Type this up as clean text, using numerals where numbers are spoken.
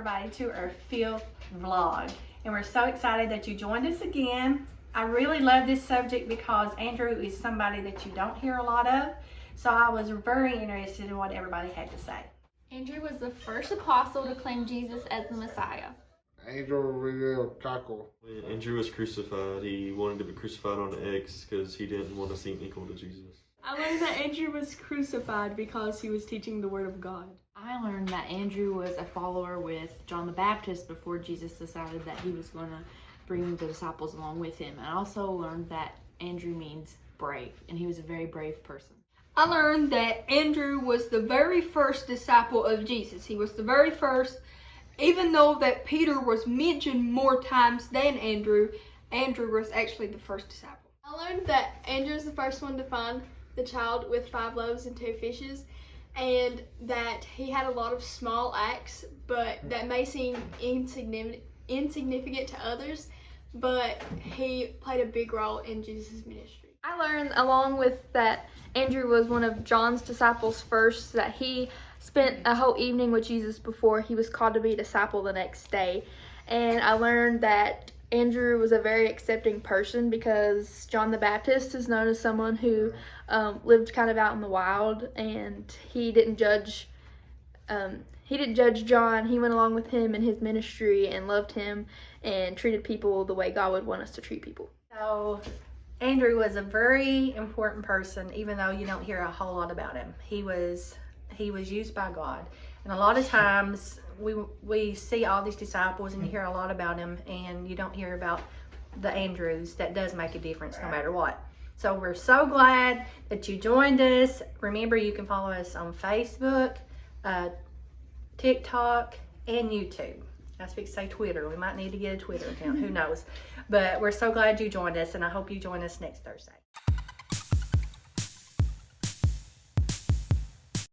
everybody to our 5th vlog. And we're so excited that you joined us again. I really love this subject because Andrew is somebody that you don't hear a lot of. So I was very interested in what everybody had to say. Andrew was the first apostle to claim Jesus as the Messiah. Andrew revealed Cackle. When Andrew was crucified, he wanted to be crucified on the X because he didn't want to seem equal to Jesus. I learned that Andrew was crucified because he was teaching the Word of God. I learned that Andrew was a follower with John the Baptist before Jesus decided that he was going to bring the disciples along with him. I also learned that Andrew means brave, and he was a very brave person. I learned that Andrew was the very first disciple of Jesus. He was the very first, even though that Peter was mentioned more times than Andrew, Andrew was actually the first disciple. I learned that Andrew was the first one to find the child with 5 loaves and 2 fishes, and that he had a lot of small acts, but that may seem insignificant to others, but he played a big role in Jesus' ministry. I learned along with that Andrew was one of John's disciples first, that he spent a whole evening with Jesus before he was called to be a disciple the next day. And I learned that Andrew was a very accepting person because John the Baptist is known as someone who lived kind of out in the wild, and he didn't judge John. He went along with him in his ministry and loved him and treated people the way God would want us to treat people. So Andrew was a very important person, even though you don't hear a whole lot about him. He was used by God. And a lot of times we see all these disciples and you hear a lot about him, and you don't hear about the Andrews that does make a difference no matter what. So we're so glad that you joined us. Remember, you can follow us on Facebook, TikTok, and YouTube. I was fixing to say Twitter. We might need to get a Twitter account. Who knows? But we're so glad you joined us, and I hope you join us next Thursday.